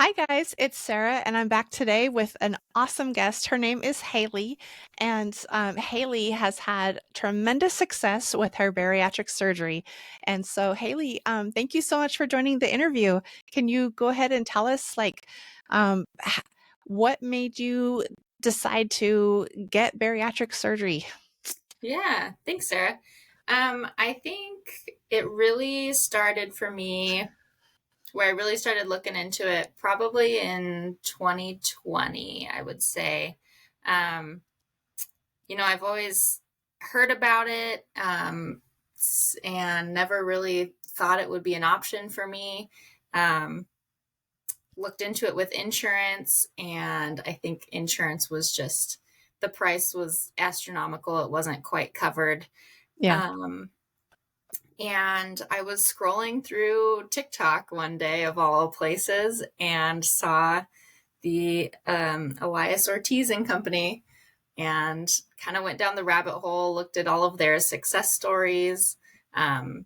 Hi, guys. It's Sarah, and I'm back today with an awesome guest. Her name is Haley, and Haley has had tremendous success with her bariatric surgery. And so, Haley, thank you so much for joining the interview. Can you go ahead and tell us, what made you decide to get bariatric surgery? Yeah, thanks, Sarah. I think it really started for me where I really started looking into it probably in 2020, I would say. Um, I've always heard about it and never really thought it would be an option for me. Um, Looked into it with insurance, and I think insurance was just the price was astronomical. It wasn't quite covered. Yeah. Um, and I was scrolling through TikTok one day, of all places, and saw the Elias Ortiz and Company, and kind of went down the rabbit hole, looked at all of their success stories, did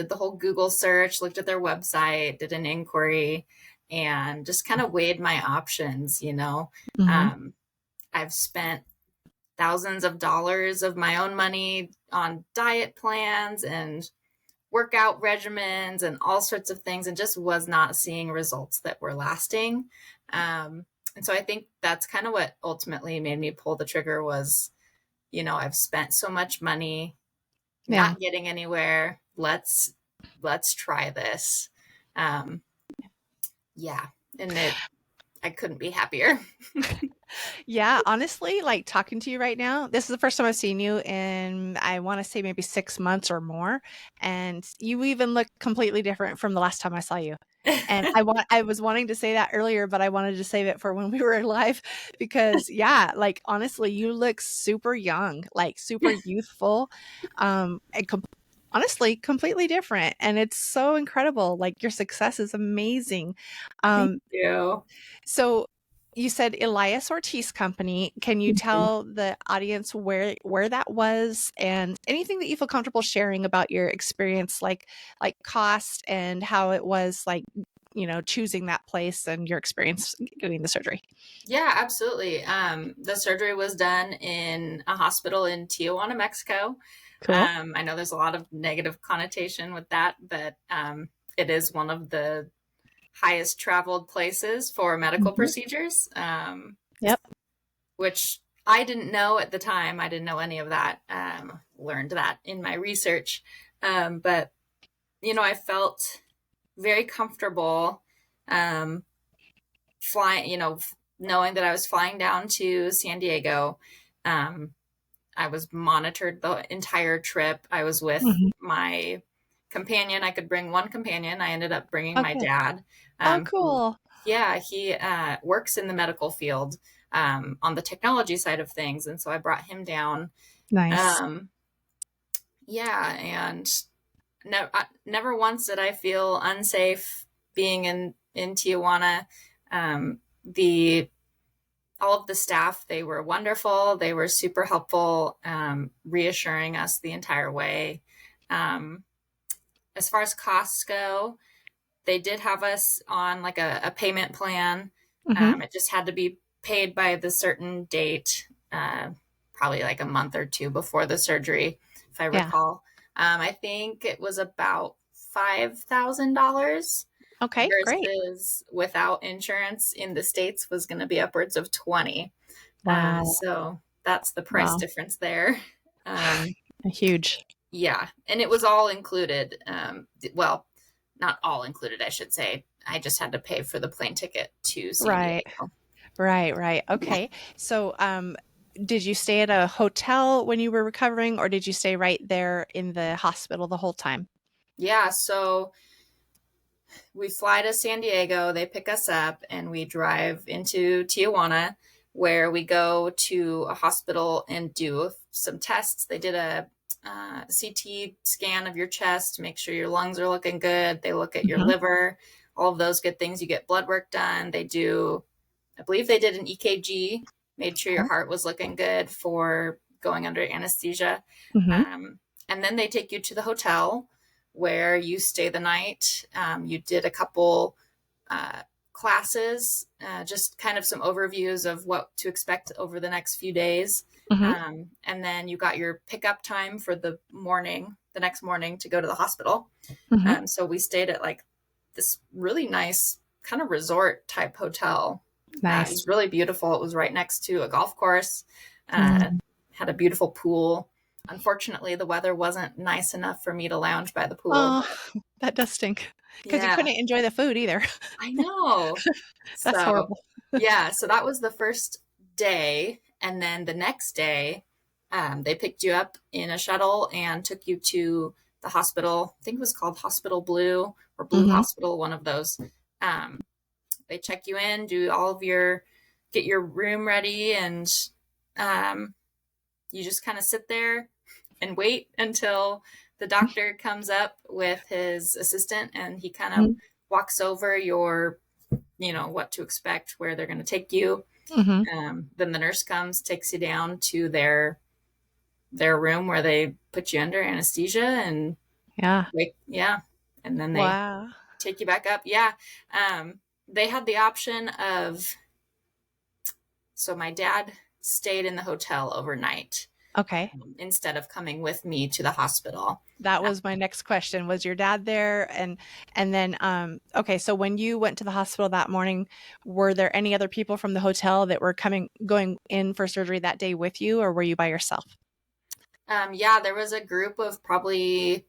the whole Google search, looked at their website, did an inquiry, and just kind of weighed my options. Hmm. Um, I've spent thousands of dollars of my own money on diet plans and workout regimens and all sorts of things, and just was not seeing results that were lasting. And so I think that's kind of what ultimately made me pull the trigger was, I've spent so much money Yeah. not getting anywhere. Let's try this. Um, yeah. And I couldn't be happier. Yeah, honestly, like talking to you right now, this is the first time I've seen you in, I want to say maybe 6 months or more. And you even look completely different from the last time I saw you. And I was wanting to say that earlier, but I wanted to save it for when we were live because yeah, like honestly, you look super young, like super youthful, and honestly, completely different. And it's so incredible. Like your success is amazing. Thank Um, you. so you said Elias Ortiz Company. Can you Mhm. tell the audience where that was and anything that you feel comfortable sharing about your experience, like cost and how it was like, choosing that place and your experience getting the surgery? Yeah, absolutely. The surgery was done in a hospital in Tijuana, Mexico. Cool. I know there's a lot of negative connotation with that, but it is one of the highest traveled places for medical Hmm. procedures, Yep. which I didn't know at the time. I didn't know any of that. Learned that in my research. But, I felt very comfortable um, flying, knowing that I was flying down to San Diego. Um, I was monitored the entire trip. I was with Hmm. my companion. I could bring one companion. I ended up bringing my Okay. dad, Oh, who, cool. yeah, he works in the medical field on the technology side of things. And so I brought him down. Nice. Um, yeah, and never once did I feel unsafe being in Tijuana. The all of the staff, they were wonderful. They were super helpful, reassuring us the entire way. Um, as far as costs go, they did have us on like a payment plan. Hmm. It just had to be paid by the certain date, probably like a month or two before the surgery, if I Yeah. recall. I think it was about $5,000 Okay, great. versus without insurance in the States was going to be upwards of 20. Wow. So that's the price Wow. difference there. Um, Huge. yeah, and it was all included. Well, not all included, I should say. I just had to pay for the plane ticket to San Right. Diego. Right, right. Okay. So, did you stay at a hotel when you were recovering, or did you stay right there in the hospital the whole time? Yeah, so we fly to San Diego, they pick us up, and we drive into Tijuana, where we go to a hospital and do some tests. They did a CT scan of your chest, make sure your lungs are looking good. They look at your Hmm. liver, all of those good things. You get blood work done. I believe they did an EKG, made sure your Okay. heart was looking good for going under anesthesia. Hmm. Um, and then they take you to the hotel where you stay the night. You did a couple uh, classes, just kind of some overviews of what to expect over the next few days. Mm-hmm. And then you got your pickup time for the next morning to go to the hospital. Mm-hmm. So we stayed at like this really nice kind of resort type hotel. It Nice. was really beautiful. It was right next to a golf course, Mm. had a beautiful pool. Unfortunately, the weather wasn't nice enough for me to lounge by the pool, Oh, but that does stink because you yeah, couldn't enjoy the food either. I know. That's So, horrible. yeah, so that was the first day. And then the next day, they picked you up in a shuttle and took you to the hospital. I think it was called Hospital Blue or Blue Mm-hmm. Hospital, one of those. Um, they check you in, get your room ready, and um, you just kind of sit there and wait until the doctor comes up with his assistant and he kind of walks over what to expect, where they're going to take you. Mm-hmm. Then the nurse comes, takes you down to their room where they put you under anesthesia and Yeah. yeah, and then they Wow. take you back up. Yeah. They had the option of, so my dad stayed in the hotel overnight Okay. instead of coming with me to the hospital. That was my next question. Was your dad there? And then okay, so when you went to the hospital that morning, were there any other people from the hotel that were going in for surgery that day with you, or were you by yourself? Yeah, there was a group of probably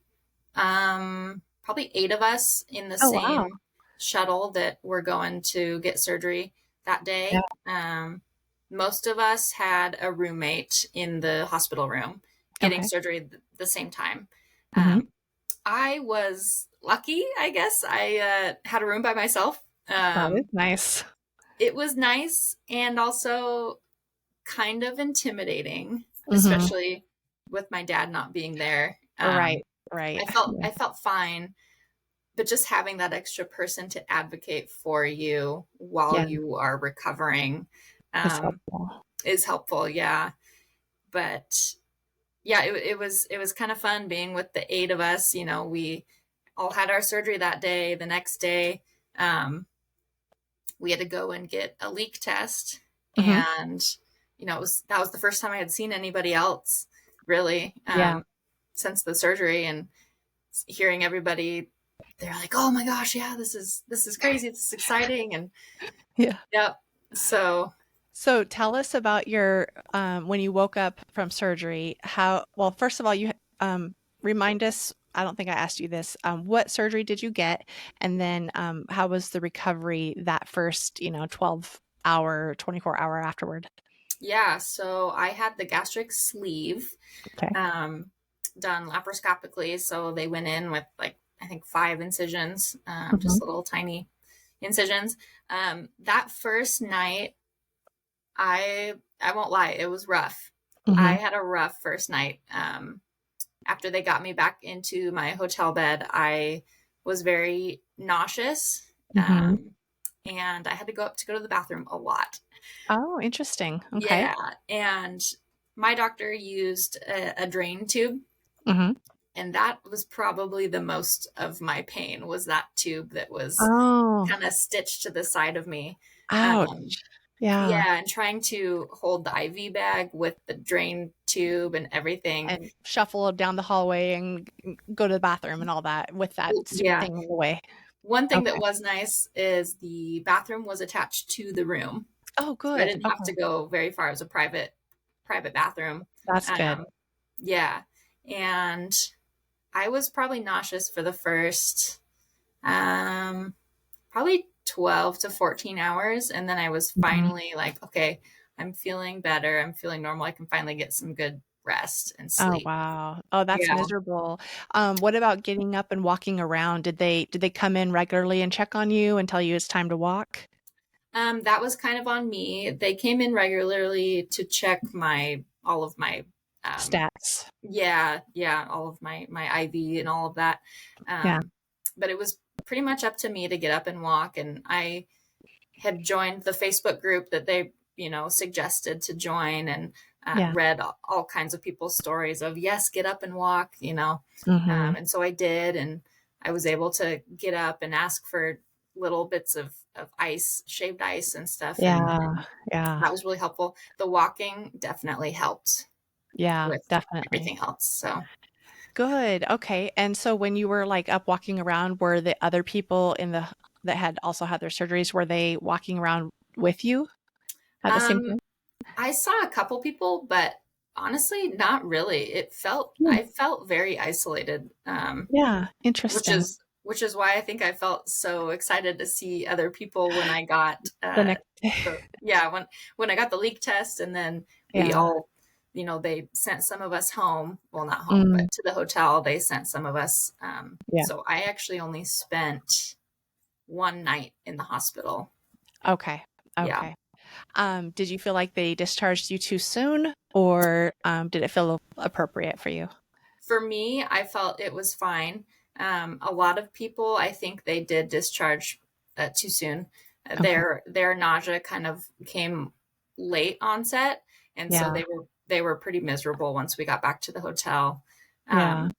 8 of us in the Oh, wow. same shuttle that were going to get surgery that Yeah. day. Most of us had a roommate in the hospital room getting Okay. surgery the same time. Mm-hmm. I was lucky, I guess. I had a room by myself. That is Um, nice. it was nice and also kind of intimidating, Mm-hmm. especially with my dad not being there. Right. Right. Yeah. I felt fine, but just having that extra person to advocate for you while Yeah. you are recovering It's um, helpful. is helpful. Yeah, but yeah, it was kind of fun being with the 8 of us. We all had our surgery that day. The next day, we had to go and get a leak test, Mm-hmm. and that was the first time I had seen anybody else really Yeah. since the surgery, and hearing everybody, they're like, "Oh my gosh, yeah, this is crazy, this is exciting," and Yeah. yep. So So tell us about your when you woke up from surgery. Well, first of all, you remind us. I don't think I asked you this. What surgery did you get? And then how was the recovery that first, 12-hour, 24-hour afterward? yeah, so I had the gastric sleeve Okay. um, done laparoscopically. So they went in with like I think 5 incisions, Hmm. just little tiny incisions. That first night, I won't lie, it was rough. I Hmm. had a rough first night. After they got me back into my hotel bed, I was very nauseous, Hmm. and I had to go up to go to the bathroom a lot. Oh, interesting. Okay. Yeah, and my doctor used a drain tube, Hmm. and that was probably the most of my pain, was that tube that was Oh, kind of stitched to the side of me. Um, ouch. Yeah. yeah, and trying to hold the IV bag with the drain tube and everything. And shuffle down the hallway and go to the bathroom and all that with that stupid Yeah. thing in the way. One thing that Okay. was nice is the bathroom was attached to the room. Oh, So I good. didn't have Okay. to go very far. It was a private bathroom. That's good. Um, yeah. And I was probably nauseous for the first probably 12 to 14 hours. And then I was Mhm. finally like, okay, I'm feeling better. I'm feeling normal. I can finally get some good rest and Oh, sleep. wow. Oh, that's Yeah. miserable. What about getting up and walking around? Did they come in regularly and check on you and tell you it's time to walk? That was kind of on me. They came in regularly to check all of my um, Stats. yeah, all of my IV and all of that. Yeah. But it was pretty much up to me to get up and walk. And I had joined the Facebook group that they, suggested to join, and Yeah. read all kinds of people's stories of, yes, get up and walk. Mhm. And so I did, and I was able to get up and ask for little bits of ice, shaved ice and stuff. Yeah, And yeah, that was really helpful. The walking definitely helped yeah, with definitely. everything else. So, Good, okay, and so when you were, like, up walking around, were the other people in the that had also had their surgeries, were they walking around with you at the same um, time? I saw a couple people, but honestly, not really. Hmm, I felt very isolated. yeah, Which interesting. is why I think I felt so excited to see other people when I got The next day. the yeah when I got the leak test, and then we Yeah, all, they sent some of us home, well, not home, mm, but to the hotel. They sent some of us, yeah, so I actually only spent one night in the hospital. okay, Yeah. okay. Did you feel like they discharged you too soon, or, did it feel appropriate for you? For me, I felt it was fine. A lot of people, I think they did discharge too soon. Okay, Their nausea kind of came late onset, and so yeah, they were pretty miserable once we got back to the hotel. yeah. Um,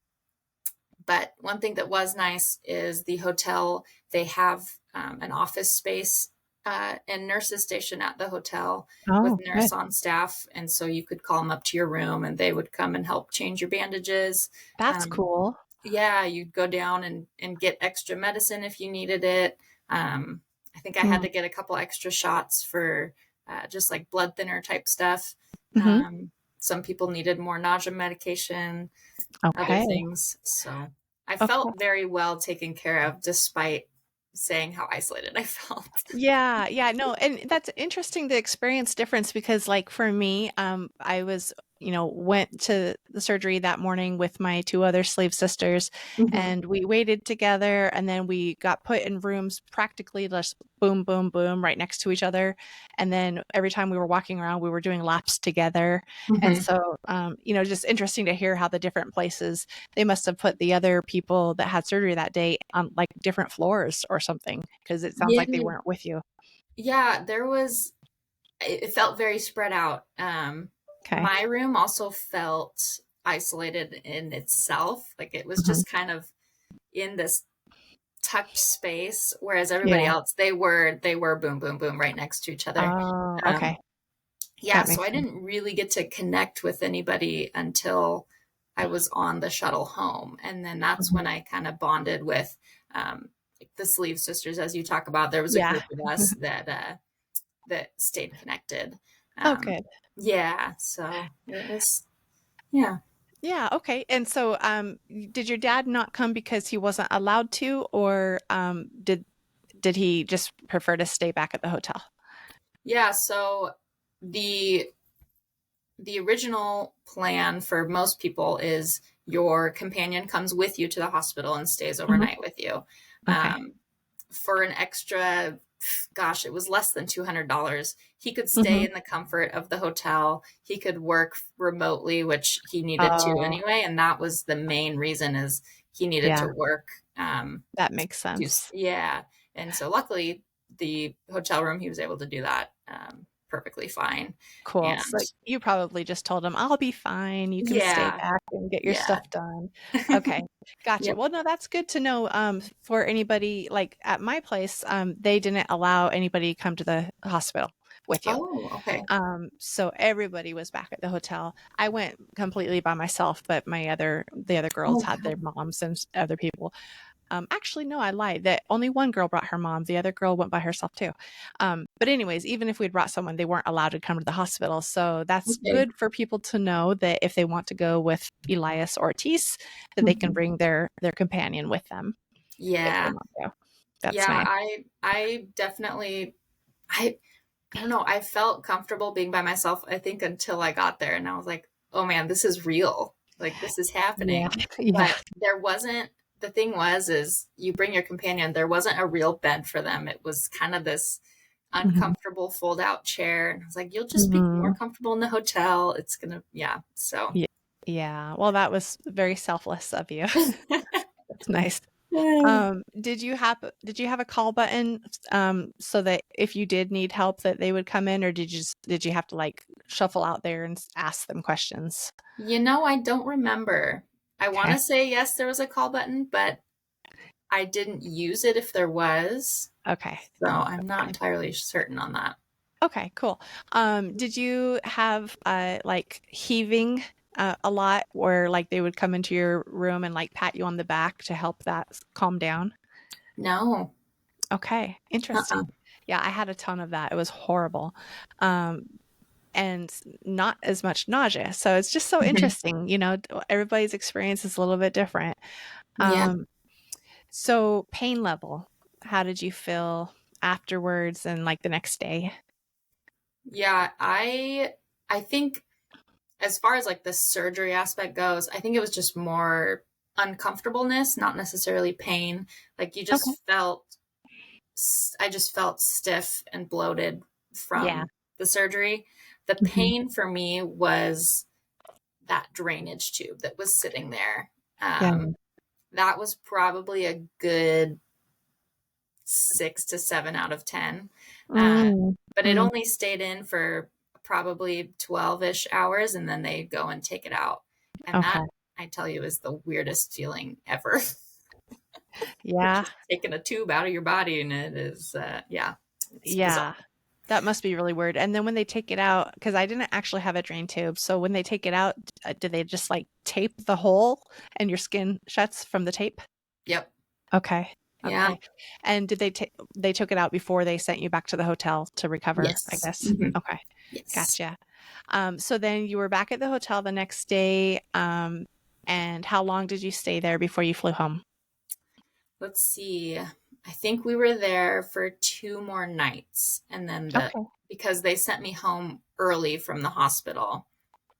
but one thing that was nice is the hotel, they have an office space and nurses stationed at the hotel with Oh, good. nurse on staff. And so you could call them up to your room and they would come and help change your bandages. That's Um, cool. yeah, you'd go down and get extra medicine if you needed it. I think I had Mm, to get a couple extra shots for just like blood thinner type stuff. mhm, Some people needed more nausea medication, other okay, things. So I okay. felt very well taken care of despite saying how isolated I felt. Yeah, yeah, no, and that's interesting to experience difference because like for me, I was, went to the surgery that morning with my two other slave sisters Mhm. and we waited together and then we got put in rooms practically just boom, boom, boom right next to each other. And then every time we were walking around, we were doing laps together. And Mhm. so, just interesting to hear how the different places they must have put the other people that had surgery that day on like different floors or something because it sounds Yeah, like they weren't with you. yeah, it felt very spread out. Okay. My room also felt isolated in itself. Like it was Mhm. just kind of in this tucked space, whereas everybody Yeah. else, they were boom, boom, boom right next to each other. Oh, okay. Um, yeah, That so makes I sense. didn't really get to connect with anybody until I was on the shuttle home. And then that's when Mhm. I kind of bonded with like the Sleeve Sisters, as you talk about. There was a Yeah. group of us that stayed connected. Oh, Um, good. yeah, so it was, yeah. Yeah, okay. And so, did your dad not come because he wasn't allowed to, or did he just prefer to stay back at the hotel? Yeah, so the the original plan for most people is your companion comes with you to the hospital and stays Mhm. overnight with you. Okay. Um, for an extra, gosh, it was less than $200. He could stay Mhm. in the comfort of the hotel. He could work remotely, which he needed to Oh, anyway. And that was the main reason is he needed yeah, to work. Um, that makes sense. yeah. And so luckily the hotel room, he was able to do that perfectly fine. Cool. And So you probably just told him, "I'll be fine. You can stay yeah, back and get your yeah. stuff done." Okay. Gotcha. Yep. Well, no, that's good to know. For anybody like at my place, they didn't allow anybody to come to the hospital with you. Oh, okay. So everybody was back at the hotel. I went completely by myself, but the other girls Oh, had their moms and other people. Actually, no, I lied. That only one girl brought her mom. The other girl went by herself too. But anyways, even if we'd brought someone, they weren't allowed to come to the hospital. So that's okay. good for people to know that if they want to go with Elias or Ortiz, that they can Mhm. bring their companion with them if they Yeah. want to. That's Yeah, nice. I definitely I I don't know, I felt comfortable being by myself, I think, until I got there and I was like, "Oh man, this is real. Like this is Yeah, happening." yeah. But there wasn't the thing was is you bring your companion, there wasn't a real bed for them. It was kind of this Mhm. uncomfortable fold out chair and I was like, "You'll just be more Mhm. comfortable in the hotel. It's gonna," yeah. So Yeah. Yeah. Well, that was very selfless of you. That's nice. Did you have a call button so that if you did need help that they would come in or did you have to like shuffle out there and ask them questions? I don't remember. I want Okay. to say yes, there was a call button, but I didn't use it if there was. Okay. So I'm not entirely certain on that. Okay, cool. Did you have like heaving a lot where like they would come into your room and like pat you on the back to help that calm down? No. Okay, Uh-uh. interesting. Yeah, I had a ton of that. It was horrible. Um, and not as much nausea. So it's just so Mhm. interesting, everybody's experience is a little bit different. Yeah. Um, so pain level, how did you feel afterwards and like the next day? Yeah, I think as far as like the surgery aspect goes, I think it was just more uncomfortableness, not necessarily pain. Like you Okay. just felt I just felt stiff and bloated Yeah. from the surgery. The Hmm. pain for me was that drainage tube that was sitting there. Yeah. That was probably a good 6 to 7 out of 10. Uh, Mm, but it mm, only stayed in for probably 12-ish hours and then they go and take it out. And that, okay. I tell you, is the weirdest feeling ever. They're Yeah. just taking a tube out of your body and it is, yeah, it's bizarre. Yeah. That must be really weird. And then when they take it out, because I didn't actually have a drain tube, so when they take it out, do they just like tape the hole and your skin shuts from the tape? Yep. Okay. Yeah. Okay. And did they took it out before they sent you back to the hotel to recover, I Yes. guess? Okay. Yes. Gotcha. So then you were back at the hotel the next day. And how long did you stay there before you flew home? Let's see. I think we were there for 2 more nights. And then Okay. because they sent me home early from the hospital.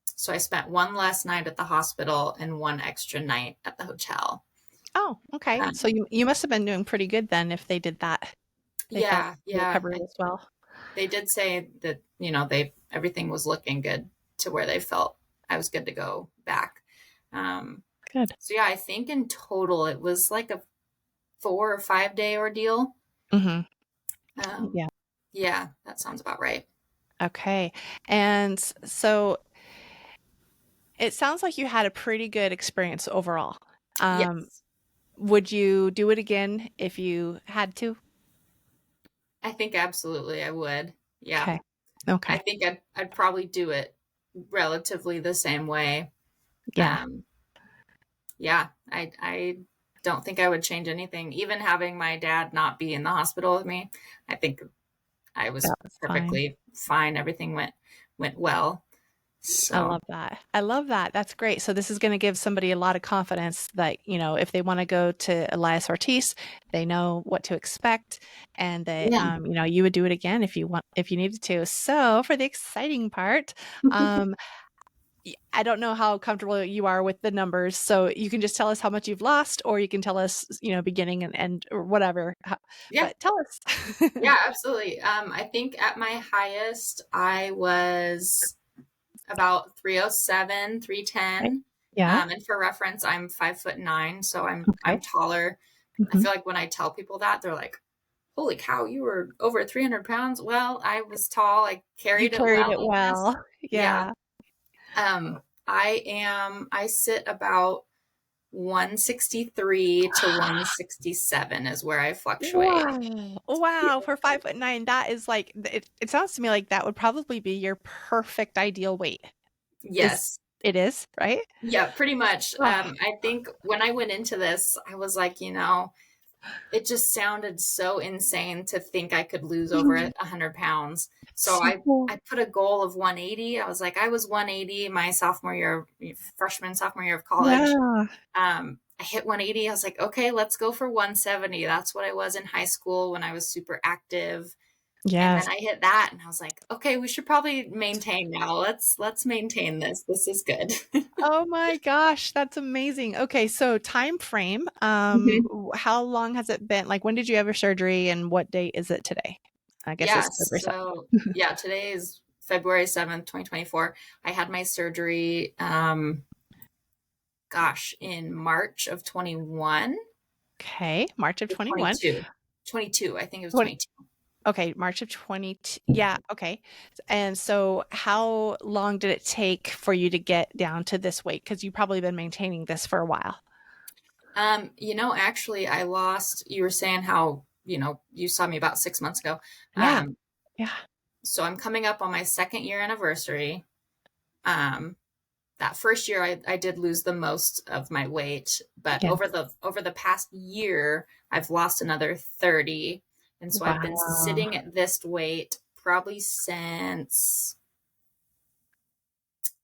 So I spent one last night at the hospital and one extra night at the hotel. Oh, okay. So Um, you must have been doing pretty good then if they did that. They felt yeah, the yeah. recovery as well. They did say that, they everything was looking good to where they felt I was good to go back. Um, Good. so yeah, I think in total it was like a 4 or 5 day ordeal. Hmm. Um, Yeah. yeah, that sounds about right. Okay. And so it sounds like you had a pretty good experience overall. Um, Yes, would you do it again if you had to? I think absolutely I would. Yeah, Okay. I Okay. think I'd probably do it relatively the same way. Yeah. Um, yeah, I don't think I would change anything. Even having my dad not be in the hospital with me, I think I was That was fine. perfectly fine. Everything went well. I So love that. I love that. That's great. So this is going to give somebody a lot of confidence that, if they want to go to Elias Ortiz, they know what to expect and that, yeah, you would do it again if you needed to. So for the exciting part, um, I don't know how comfortable you are with the numbers. So you can just tell us how much you've lost, or you can tell us, beginning and end or whatever. yeah, But tell us. yeah, absolutely. I think at my highest I was about 307, Okay. 310. Yeah. And for reference, I'm 5'9", so I'm Okay. taller. I Hmm. feel like when I tell people that, they're like, "Holy cow, you were over 300 pounds." Well, I was tall. I You carried it carried well, it I guess. well. Yeah. Yeah. I sit about 163 to 167 is where I fluctuate. Wow. Wow. For 5'9", that is like it sounds to me like that would probably be your perfect ideal weight. Is Yes. it is, right? Yeah, pretty much. Oh, I think when I went into this, I was like, it just sounded so insane to think I could lose over 100 pounds. So I put a goal of 180. I was like, I was 180 my sophomore year of college. yeah. I hit 180. I was like, okay, let's go for 170. That's what I was in high school when I was super active. And then Yes. I hit that and I was like, okay, we should probably maintain now. Let's maintain this. This is good. Oh my gosh, that's amazing. Okay, so time frame. Mhm. How long has it been? Like when did you have your surgery and what date is it today? I guess Yeah, it's February 7th. so yeah, today is February 7th, 2024. I had my surgery in March of 21 Okay, March of or 21. 22. 22, I think it was 20, 22. okay, March of 20. Yeah, okay. And so how long did it take for you to get down to this weight? Because you've probably been maintaining this for a while. Actually I lost, you were saying how, you saw me about 6 months ago. Yeah. Um, Yeah. so I'm coming up on my second year anniversary. Um, that first year I did lose the most of my weight, but Yeah. over the past year I've lost another 30. And so I've been Wow. sitting at this weight probably since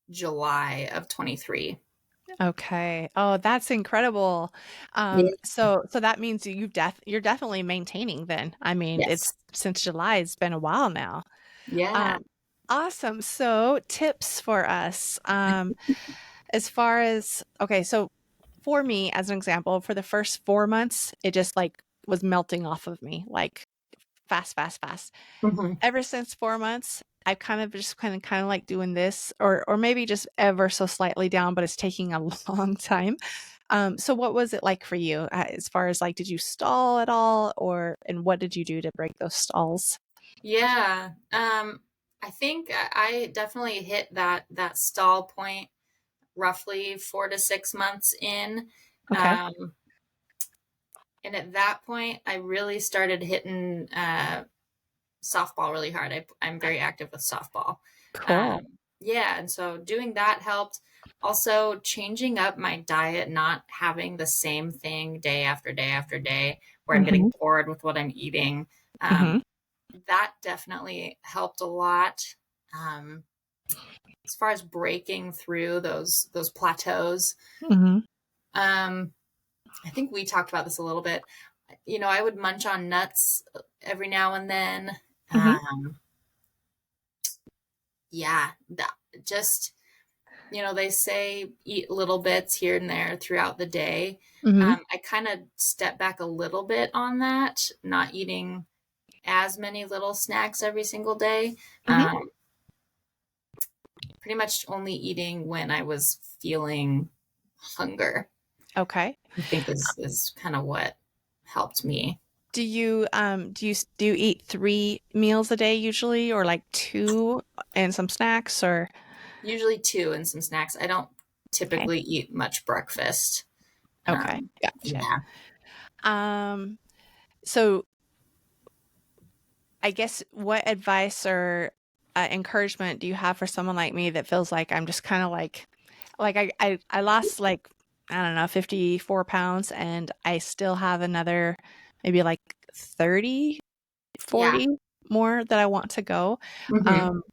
July of 23. Okay. Oh, that's incredible. Yeah. So that means you're definitely maintaining then. I mean, it's Yes. since July, it's been a while now. Yeah. Um, awesome. So tips for us. As far as okay, so for me, as an example, for the first 4 months, it just like was melting off of me, like fast, fast, fast. Mhm. Ever since 4 months, I've kind of like doing this, or maybe just ever so slightly down, but it's taking a long time. So what was it like for you, as far as like, did you stall at all, and what did you do to break those stalls? Yeah. I think I definitely hit that stall point roughly 4 to 6 months in. Okay. Um, and at that point, I really started hitting softball really hard. I'm very active with softball. Cool. Yeah, and so doing that helped. Also, changing up my diet, not having the same thing day after day after day, where I'm getting Mm-hmm. bored with what I'm eating. Mm-hmm. Um, that definitely helped a lot. Um, as far as breaking through those plateaus, Mm-hmm. um, I think we talked about this a little bit. I would munch on nuts every now and then. Mm-hmm. Um, yeah, just they say eat little bits here and there throughout the day. Mm-hmm. I kind of step back a little bit on that, not eating as many little snacks every single day. Mm-hmm. Um, pretty much only eating when I was feeling hunger, Okay. I think is kind of what helped me. Do you eat 3 meals a day usually, or like two and some snacks, or Usually two and some snacks. I don't okay. typically eat much breakfast. Okay. Gotcha. Yeah. Um, so I guess what advice or encouragement do you have for someone like me that feels like I'm just kind of like I lost like, I don't know, 54 pounds, and I still have another maybe like 30, Yeah. 40 more that I want to go. Hmm. Um,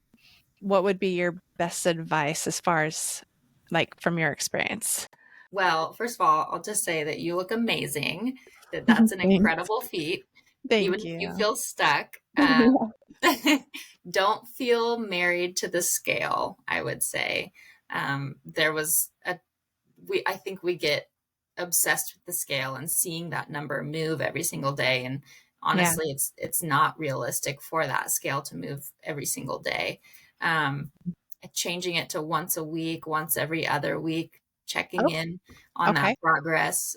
what would be your best advice as far as like from your experience? Well, first of all, I'll just say that you look amazing, that that's an Thanks. incredible feat, even Thank if you you. feel stuck. Don't feel married to the scale, I would say. There was I think we get obsessed with the scale and seeing that number move every single day. And Yeah. honestly, it's not realistic for that scale to move every single day. Um, Changing it to once a week, once every other week, checking Oh, in on that okay. progress.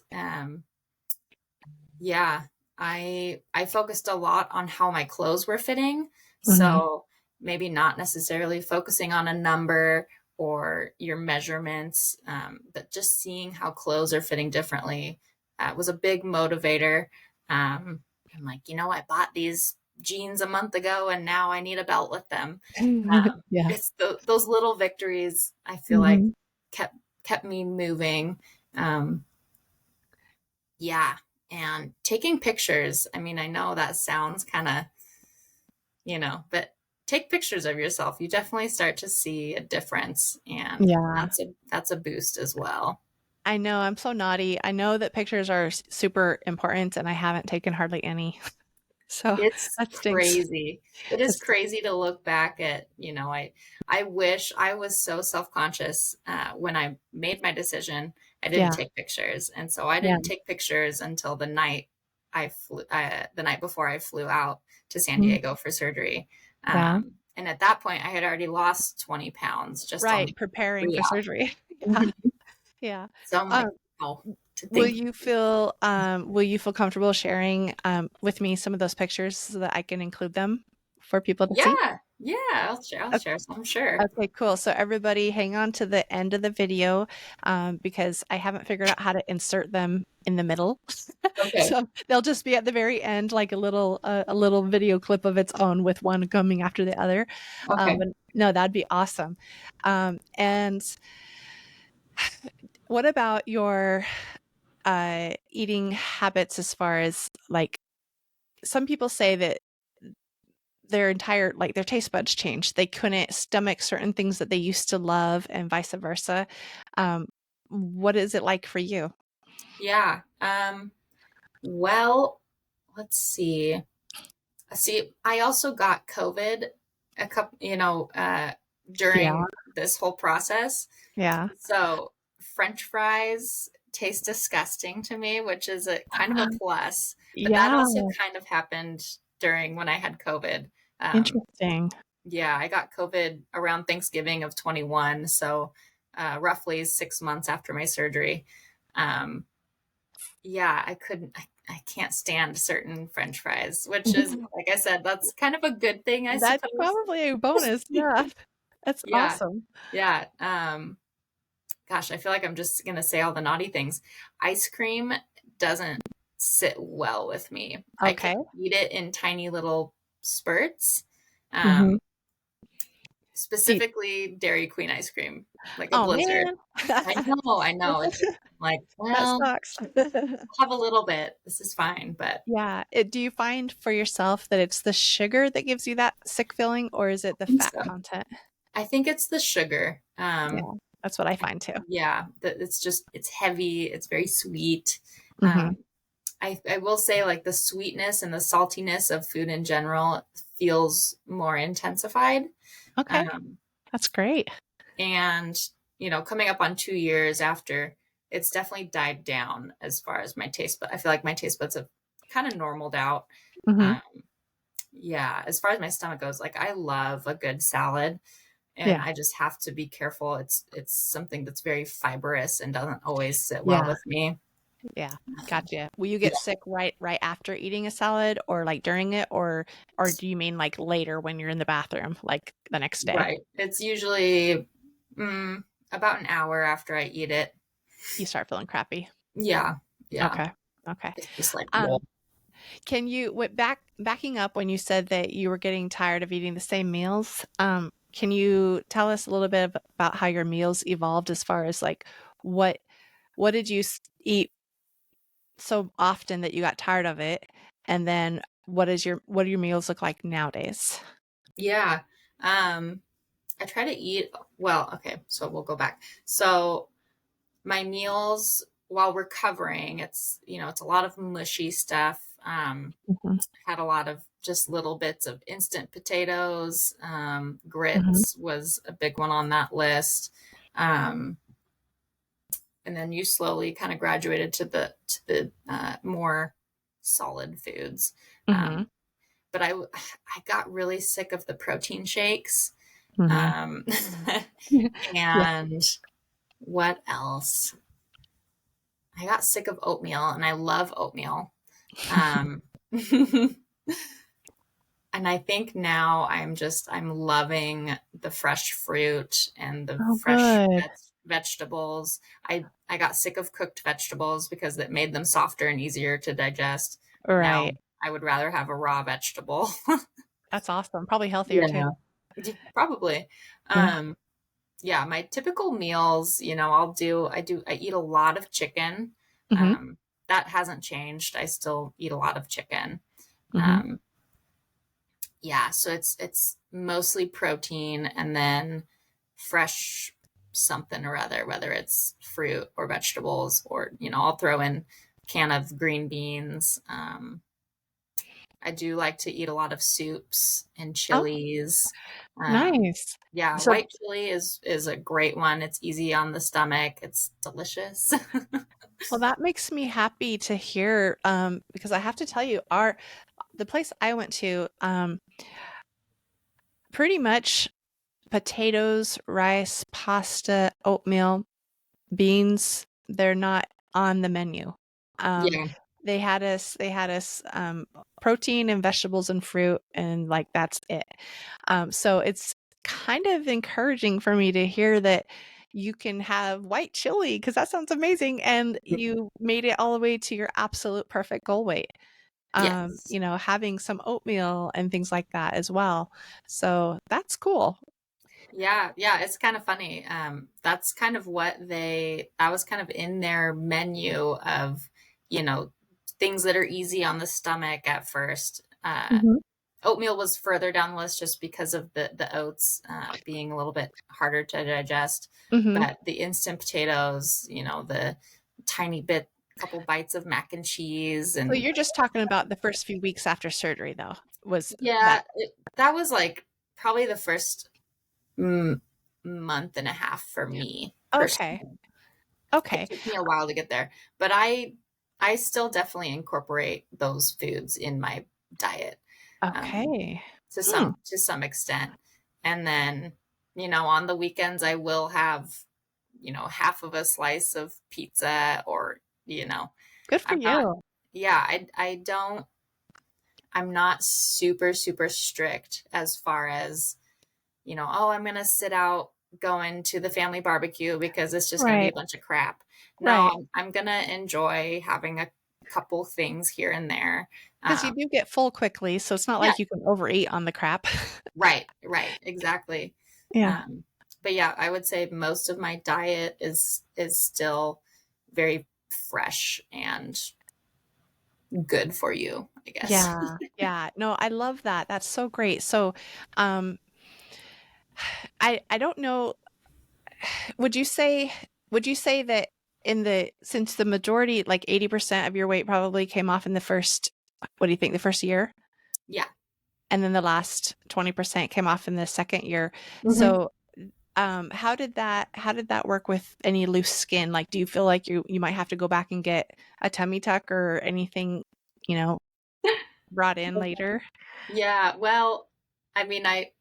Yeah, I focused a lot on how my clothes were fitting. Hmm. So maybe not necessarily focusing on a number or your measurements, but just seeing how clothes are fitting differently was a big motivator. I'm like, I bought these jeans a month ago and now I need a belt with them. Yeah. It's those little victories I feel like Hmm. kept kept me moving. Um, yeah, and taking pictures. I mean, I know that sounds kind of, but take pictures of yourself. You definitely start to see a difference, and Yeah. that's a boost as well. I know I'm so naughty. I know that pictures are super important, and I haven't taken hardly any. So It's that stinks. crazy. It is That's, crazy to look back at, I wish I was so self-conscious when I made my decision. I didn't yeah. take pictures. And so I Yeah. didn't take pictures until the night before I flew out to San Mhm. Diego for surgery. Yeah. And at that point I had already lost 20 pounds just on Right. the Preparing for pre-op. surgery. Yeah. Mhm. Yeah. So I'm Um, like, oh, to think. will you feel comfortable sharing with me some of those pictures so that I can include them for people to see? Yeah. Yeah, I'll share some, sure. Okay, cool. So everybody hang on to the end of the video because I haven't figured out how to insert them in the middle. Okay. So they'll just be at the very end, like a little video clip of its own with one coming after the other. Okay. But no, that'd be awesome. And what about your eating habits as far as like some people say that their entire like their taste buds changed. They couldn't stomach certain things that they used to love and vice versa. What is it like for you? Yeah. Well, let's see. See, I also got COVID a couple, Yeah. during this whole process. Yeah. So French fries taste disgusting to me, which is a kind of a plus. But that Yeah. also kind of happened during when I had COVID. Um, Interesting. yeah, I got COVID around Thanksgiving of 21, so roughly 6 months after my surgery. Um, yeah, I can't stand certain French fries, which is, like I said, that's kind of a good thing, I That's suppose. probably a bonus. Yeah. That's Yeah, awesome. yeah. Gosh, I feel like I'm just gonna say all the naughty things. Ice cream doesn't sit well with me. I can Okay. eat it in tiny little spurts. Hmm. Um, Specifically Dairy Queen ice cream, like a Oh blizzard. man. I know. It's like, That well, sucks. I'll have a little bit. This is fine, but Yeah. Do you find for yourself that it's the sugar that gives you that sick feeling, or is it the I think fat so. content? I think it's the sugar. Yeah, that's what I find too. Yeah, that it's heavy. It's very sweet. Hmm. Um, I will say like the sweetness and the saltiness of food in general feels more intensified. Okay, Um, that's great. and coming up on 2 years after, it's definitely died down as far as my taste, but I feel like my taste buds have kind of normaled out. Hmm. Um, yeah, as far as my stomach goes, like I love a good salad, and Yeah, I just have to be careful. It's something that's very fibrous and doesn't always sit well yeah, with me. yeah. Gotcha. Will you Yeah, get sick right after eating a salad, or like during it, or do you mean like later when you're in the bathroom, like the next day? right. It's usually about an hour after I eat it. You start feeling crappy. Yeah, yeah. Okay, okay. It's just like, whoa. Um, can you backing up when you said that you were getting tired of eating the same meals? Can you tell us a little bit about how your meals evolved as far as like what what did you eat so often that you got tired of it? And then what do your meals look like nowadays? Yeah. Um, I try to eat well. Okay, so we'll go back. So my meals while recovering, it's a lot of mushy stuff. Mhm, Had a lot of just little bits of instant potatoes. mhm, Grits was a big one on that list. Um, and then you slowly kind of graduated to the more solid foods. mhm, Um, but I got really sick of the protein shakes. mhm. Um, Yeah. and what else? I got sick of oatmeal, and I love oatmeal. Um, and I think now I'm loving the fresh fruit and the Oh, fresh good. vegetables. I got sick of cooked vegetables because it made them softer and easier to digest. Now Right. I would rather have a raw vegetable. That's awesome. Probably healthier too. Yeah. Probably. Yeah. Um, yeah, my typical meals, I eat a lot of chicken. Hmm. That hasn't changed. I still eat a lot of chicken. Hmm. Um, yeah, so it's mostly protein and then fresh something or other, whether it's fruit or vegetables, or I'll throw in a can of green beans. I do like to eat a lot of soups and Oh, chilies. Um, nice. yeah, So white chili is a great one. It's easy on the stomach. It's delicious. well, that makes me happy to hear, because I have to tell you, the place I went to, pretty much potatoes, rice, pasta, oatmeal, beans, they're not on the menu. Um, Yeah. they had us protein and vegetables and fruit, and like that's it. So it's kind of encouraging for me to hear that you can have white chili, because that sounds amazing, and you made it all the way to your absolute perfect goal weight. Yes. Having some oatmeal and things like that as well. So that's cool. Yeah, yeah, it's kind of funny. That's kind of that was kind of in their menu of, you know, things that are easy on the stomach at first. Mhm. Oatmeal was further down the list just because of the oats being a little bit harder to digest. Mhm. But the instant potatoes, the tiny bit, couple bites of mac and cheese, So and you're just talking about the first few weeks after surgery, though, was yeah, that that was like probably the first mm, month and a half for me okay. personally. It Okay. took me a while to get there, but I still definitely incorporate those foods in my diet. Um, Okay. to Mm, some extent. And then, on the weekends I will have, half of a slice of pizza, or, good for I'm not you. yeah, I don't I'm not super super strict as far as, oh, I'm going to sit out going to the family barbecue because it's just going to be a Right. bunch of crap. No, Right. I'm going to enjoy having a couple things here and there. Because you Um, do get full quickly, so it's not yeah, like you can overeat on the crap. right, right, exactly. Yeah. Um, but yeah, I would say most of my diet is still very fresh and good for you, I guess. Yeah. Yeah. No, I love that. That's so great. So, um, I don't know, would you say would you say that since the majority, like 80% of your weight probably came off in the first, what do you think, the first year? Yeah. And then the last 20% came off in the second year. Hmm. So, how did that work with any loose skin? Like, do you feel like you might have to go back and get a tummy tuck or anything, you know, brought in later? Yeah. Well, I mean, I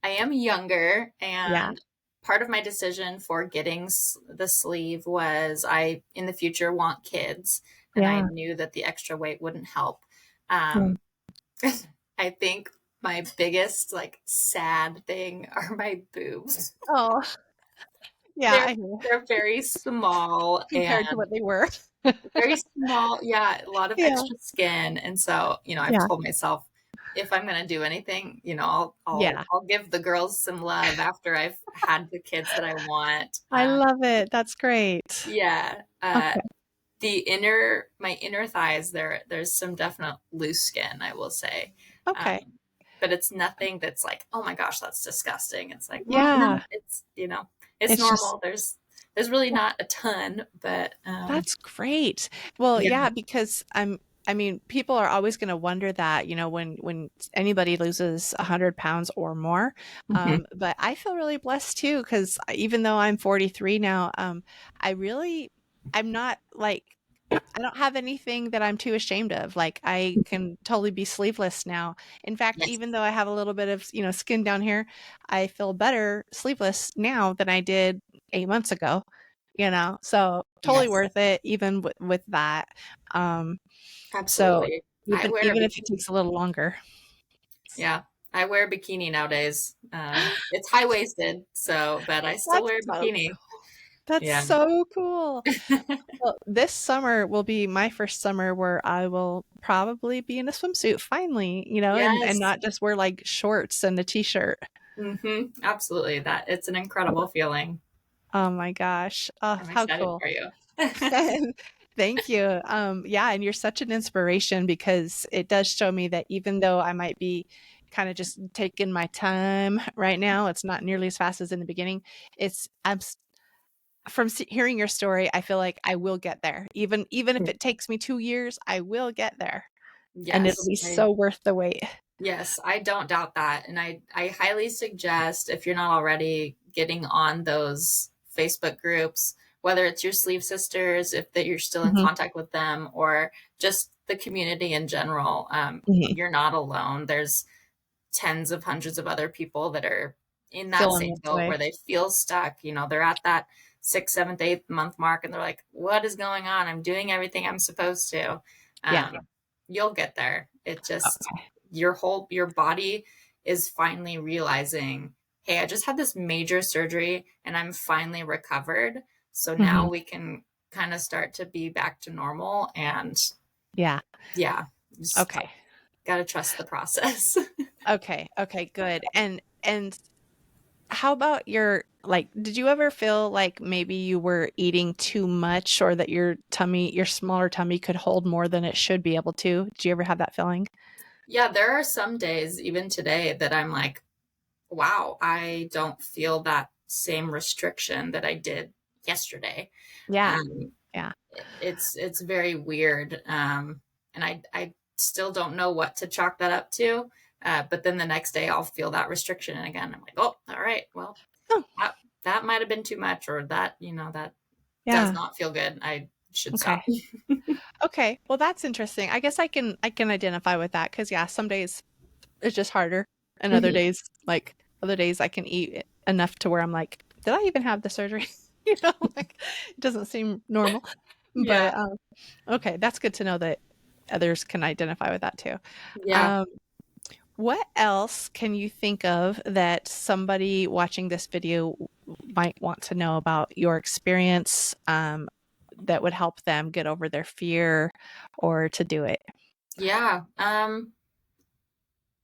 am younger, Yeah. and part of my decision for getting the sleeve was I in the future want kids, and I Yeah. knew that the extra weight wouldn't help. Yeah. Um, I think my biggest like sad thing are my boobs. Oh, yeah, They're I know. they're very small Compared to and what they were. very small. Yeah, a lot of Yeah. extra skin. And so, I've Yeah. told myself if I'm gonna do anything, Yeah. I'll give the girls some love after I've had the kids that I want. I love it. That's great. Yeah. Okay. My inner thighs, there's some definite loose skin, I will say. Okay. Um, but it's nothing that's like, oh my gosh, that's disgusting. It's like, Yeah. no, it's It's just normal. There's really not a ton, but That's great. Well, yeah. yeah, because I mean, people are always going to wonder that, when anybody loses 100 pounds or more. Mhm. But I feel really blessed too, because even though I'm 43 now, I'm not like, I don't have anything that I'm too ashamed of. Like, I can totally be sleeveless now. In fact, Yes. even though I have a little bit of, skin down here, I feel better sleeveless now than I did 8 months ago. So totally Yes. worth it, even with that. Um, so Absolutely. I even wear a even if it bikini. takes a little longer. Yeah. I wear a bikini nowadays. It's high waisted, but I still That's wear a so bikini. that's Yeah. so cool. Well, this summer will be my first summer where I will probably be in a swimsuit finally, and Yes. not just wear like shorts and a t-shirt. Absolutely. It's an incredible feeling. Oh my gosh. Oh, I'm how excited cool. for you. Thank you. Yeah, and you're such an inspiration, because it does show me that even though I might be kind of just taking my time right now, it's not nearly as fast as in the beginning. It's I'm s- from hearing your story, I feel like I will get there. Even if it takes me 2 years, I will get there, and it'll Yes. be so worth the wait. Yes, I don't doubt that. And I highly suggest, if you're not already, getting on those Facebook groups, whether it's your sleeve sisters, if that you're still in Mhm, contact with them, or just the community in general. mhm. You're not alone. There's tens of hundreds of other people that are in that Feeling same this boat way. where they feel stuck. They're at that sixth, seventh, eighth month mark, and they're like, what is going on? I'm doing everything I'm supposed to. Yeah. You'll get there. It just, Okay. your body is finally realizing, hey, I just had this major surgery and I'm finally recovered. So now Mhm. we can kind of start to be back to normal. And Yeah. yeah, just Okay. got to trust the process. Okay. Okay, good. And how about your like, did you ever feel like maybe you were eating too much or that your tummy, your smaller tummy could hold more than it should be able to? Did you ever have that feeling? Yeah, there are some days, even today, that I'm like, wow, I don't feel that same restriction that I did yesterday. Yeah. Um, Yeah. it's very weird, and I still don't know what to chalk that up to. But then the next day, I'll feel that restriction and again. I'm like, oh, all right, well, Oh, that might have been too much, or that that does yeah. not feel good. I should Okay. stop. Okay. Well, that's interesting. I guess I can identify with that because yeah, some days it's just harder, and Mhm. other days I can eat enough to where I'm like, did I even have the surgery? Like it doesn't seem normal. Yeah, But okay, that's good to know that others can identify with that too. yeah. Um, what else can you think of that somebody watching this video might want to know about your experience, that would help them get over their fear or to do it? Yeah.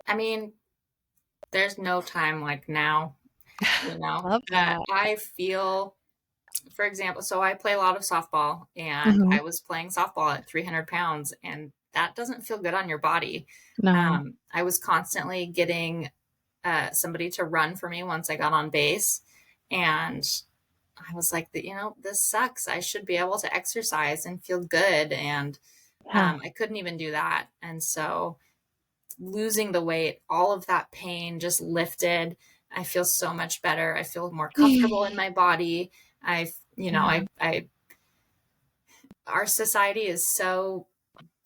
I mean, there's no time like now, Love that. I feel, for example, so I play a lot of softball and Mhm. I was playing softball at 300 pounds and that doesn't feel good on your body. No. I was constantly getting somebody to run for me once I got on base. And I was like, this sucks. I should be able to exercise and feel good. And Yeah. I couldn't even do that. And so losing the weight, all of that pain just lifted. I feel so much better. I feel more comfortable in my body. Yeah. Our society is so,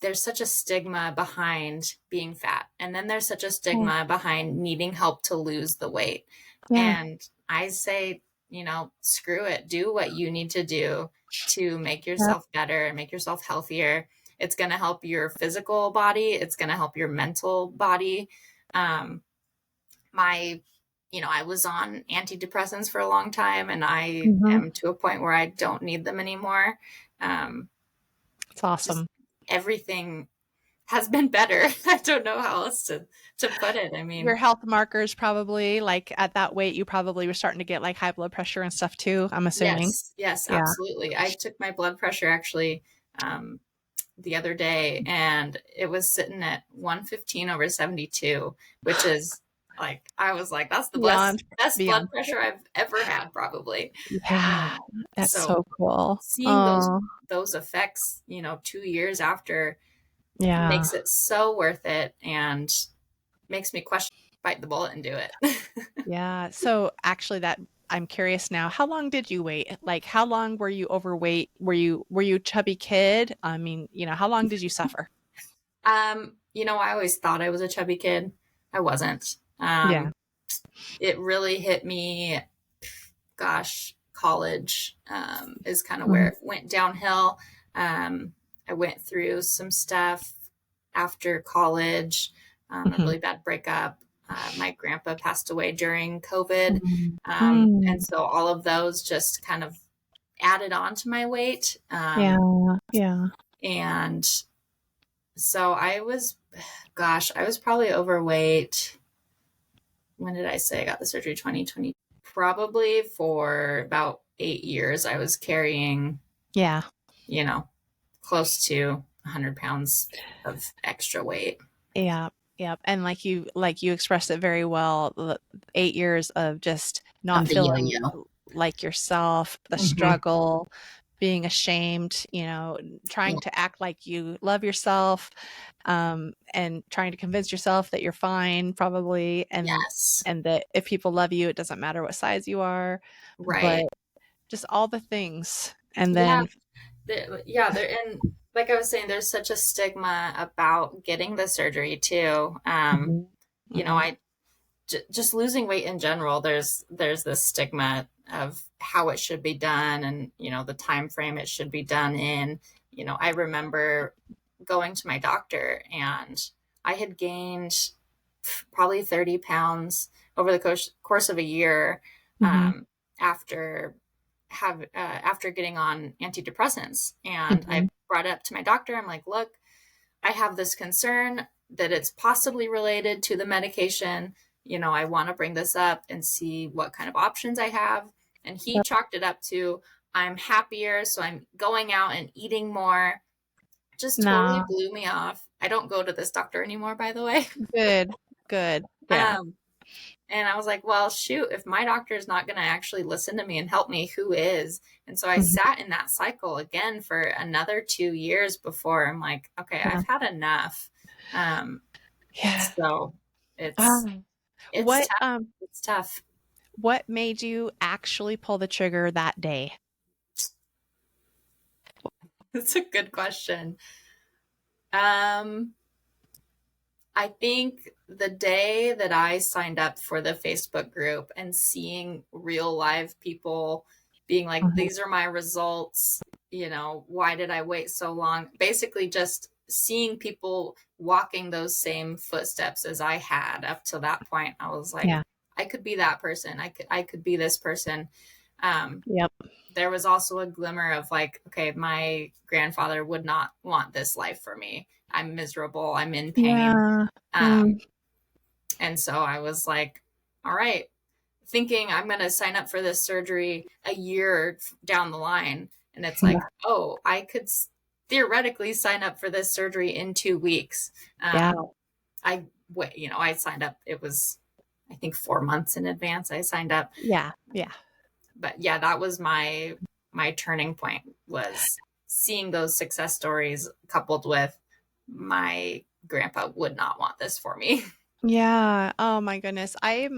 there's such a stigma behind being fat. And then there's such a Yeah. stigma behind needing help to lose the weight. Yeah. And I say, screw it. Do what you need to do to make Yep. yourself better and make yourself healthier. It's going to help your physical body. It's going to help your mental body. Um, my, I was on antidepressants for a long time and I Mhm. am to a point where I don't need them anymore. Um, It's just awesome. everything has been better. I don't know how else to put it. I Your mean, health markers probably, like, at that weight, you probably were starting to get, like, high blood pressure and stuff too, I'm assuming. yes, yes, Yeah. absolutely. I took my blood pressure actually um, the other day, and it was sitting at 115 over 72, which is like I was like, that's the Beyond best blood beyond. pressure I've ever had, probably. Yeah. That's So so cool. seeing Oh, those effects, 2 years after, yeah. makes it so worth it, and makes me question, bite the bullet and do it. Yeah. So, actually that I'm curious now, how long did you wait? Like, how long were you overweight? Were you a chubby kid? I mean, how long did you suffer? I always thought I was a chubby kid. I wasn't. Yeah. It really hit me, gosh, college is kind of where Mhm. it went downhill. I went through some stuff after college, a Mhm. really bad breakup. My grandpa passed away during COVID. Mhm. And Mm. so all of those just kind of added on to my weight. Yeah. Yeah. And so I was probably overweight. When did I say I got the surgery? 2020. Probably for about 8 years, I was carrying, Yeah. you know, close to 100 pounds of extra weight Yeah, yeah, and like you expressed it very well, 8 years of just not of the feeling yo-yo. like yourself, the Mm-hmm. struggle, being ashamed, Yeah. trying to act like you love yourself, and trying to convince yourself that you're fine probably, Yes. and that if people love you, it doesn't matter what size you are, but Right. just all the things, and Yeah. then And like I was saying, there's such a stigma about getting the surgery too. Mhm, mhm, I just losing weight in general, there's this stigma of how it should be done, and the time frame it should be done in. I remember going to my doctor, and I had gained probably 30 pounds over the course of a year, Mm-hmm. after after getting on antidepressants. And Mm-hmm. I brought it up to my doctor. I'm like, look, I have this concern that it's possibly related to the medication. I want to bring this up and see what kind of options I have. And he Yep. chalked it up to, I'm happier, so I'm going out and eating more. Just totally Nah, blew me off. I don't go to this doctor anymore, by the way. good, good. Yeah. Um, and I was like, well, shoot, if my doctor is not going to actually listen to me and help me, who is? And so I Mhm. sat in that cycle again for another 2 years before I'm like, okay, Yeah. I've had enough. Um, Yeah. so it's Um, it's what tough. um It's tough. what made you actually pull the trigger that day? It's a good question. Um, I think the day that I signed up for the Facebook group and seeing real live people being like, Mhm. these are my results, why did I wait so long? Basically, just seeing people walking those same footsteps as I had up to that point, I was like, Yeah. I could be that person. I could be this person. Um, Yep. there was also a glimmer of like, okay, my grandfather would not want this life for me. I'm miserable. I'm in pain. Yeah. Um, Mm. and so I was like, all right, thinking I'm going to sign up for this surgery a year down the line. And it's like, Yeah. oh, I could theoretically sign up for this surgery in 2 weeks. Yeah. I wait, I signed up. It was, I think, 4 months in advance I signed up. Yeah. Yeah. But yeah, that was my turning point, was seeing those success stories coupled with my grandpa would not want this for me. Yeah. Oh my goodness. I've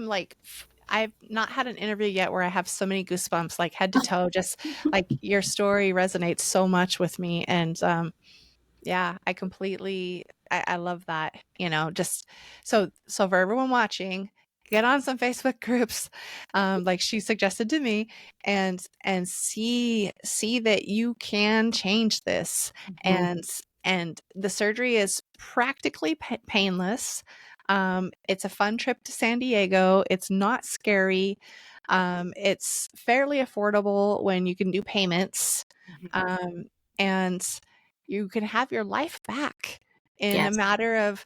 not had an interview yet where I have so many goosebumps, like head to toe. Just like your story resonates so much with me. And yeah, I love that. Just so for everyone watching, get on some Facebook groups, like she suggested to me, and see that you can change this. Mhm. And the surgery is practically painless. It's a fun trip to San Diego. It's not scary. It's fairly affordable when you can do payments. Mhm. Um, and you can have your life back in a Yes, matter of,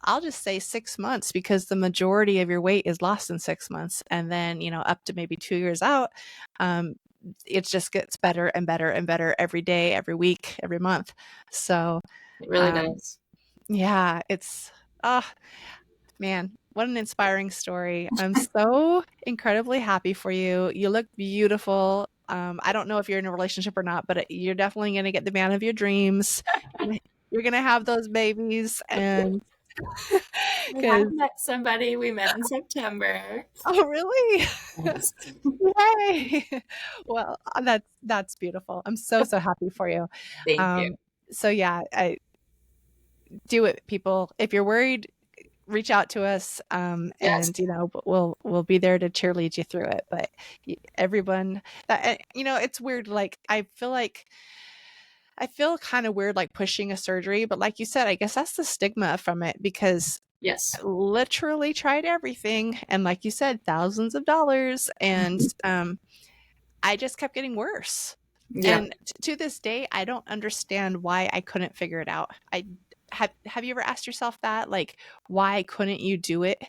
I'll just say 6 months, because the majority of your weight is lost in 6 months. And then, up to maybe 2 years out, um, it just gets better and better and better every day, every week, every month. So, it really um, does. yeah, oh man, what an inspiring story. I'm so incredibly happy for you. You look beautiful. I don't know if you're in a relationship or not, but you're definitely going to get the man of your dreams. You're going to have those babies, and I have because met somebody. We met in September. oh really? Yes. Yay. Well, that's beautiful. I'm so happy for you. Thank you. Um so yeah, I do it, people. If you're worried, reach out to us, Yes. and we'll be there to cheerlead you through it. But everyone that it's weird, like I feel kind of weird like pushing a surgery, but like you said, I guess that's the stigma from it, because Yes. I literally tried everything, and like you said, thousands of dollars, and Mhm. I just kept getting worse. Yep. And to this day, I don't understand why I couldn't figure it out. I have you ever asked yourself that, like, why couldn't you do it? Yeah.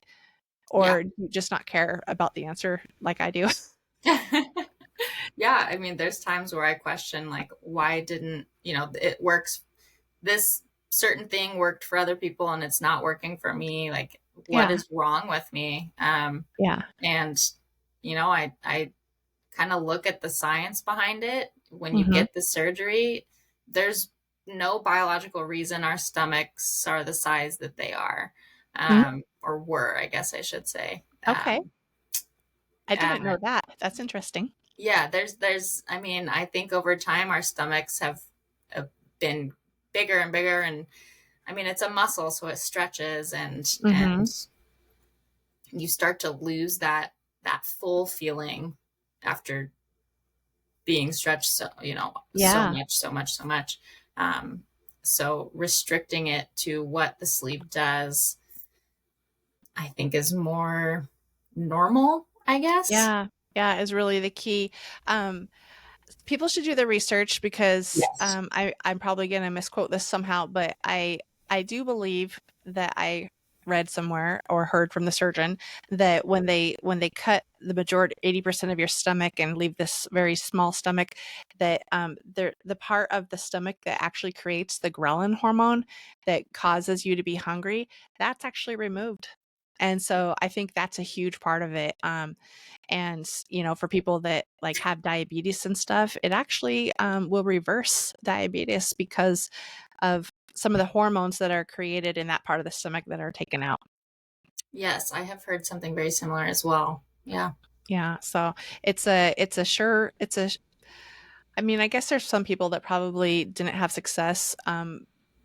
Or do you just not care about the answer like I do? Yeah. I mean, there's times where I question, like, why didn't, it works. This certain thing worked for other people and it's not working for me. Like, what Yeah. is wrong with me? Yeah. And, I kind of look at the science behind it. When you Mhm. get the surgery, there's no biological reason our stomachs are the size that they are, Mm, or were, I guess I should say. okay. I didn't Uh, know that. That's interesting. yeah, I mean, I think over time our stomachs have been bigger and bigger, and I mean, it's a muscle, so it stretches, and Mhm. you start to lose that full feeling after being stretched so Yeah. much, so much, so much. Um, So restricting it to what the sleep does, I think, is more normal, I guess. Yeah. Yeah, is really the key. Um, People should do the research because Yes. I'm probably going to misquote this somehow, but I do believe that I read somewhere or heard from the surgeon that when they cut the majority 80% of your stomach and leave this very small stomach, that the part of the stomach that actually creates the ghrelin hormone that causes you to be hungry, that's actually removed. And so I think that's a huge part of it. And for people that like have diabetes and stuff, it actually will reverse diabetes because of some of the hormones that are created in that part of the stomach that are taken out. Yes, I have heard something very similar as well. Yeah. Yeah, so it's a I mean, I guess there's some people that probably didn't have success.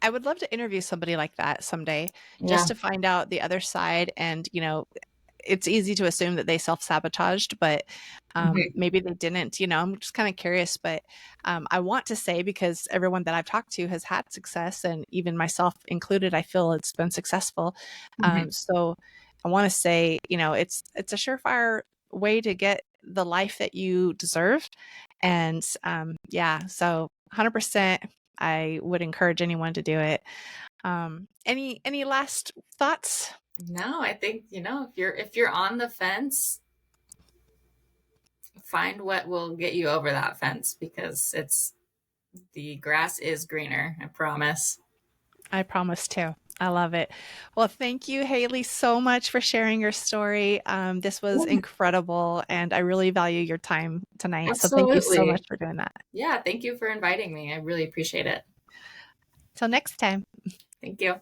I would love to interview somebody like that someday Yeah. just to find out the other side. And it's easy to assume that they self-sabotaged, but Hmm. maybe they didn't. I'm just kind of curious, but I want to say, because everyone that I've talked to has had success, and even myself included, I feel it's been successful. Hmm. So I want to say, it's a surefire way to get the life that you deserve. And yeah, so 100%, I would encourage anyone to do it. Any last thoughts? No, I think, if you're on the fence, find what will get you over that fence, because it's the grass is greener, I promise. I promise to. I love it. Well, thank you, Haley, so much for sharing your story. This was Yeah, incredible, and I really value your time tonight. So thank you so much absolutely. for doing that. Yeah, thank you for inviting me. I really appreciate it. Till next time. Thank you.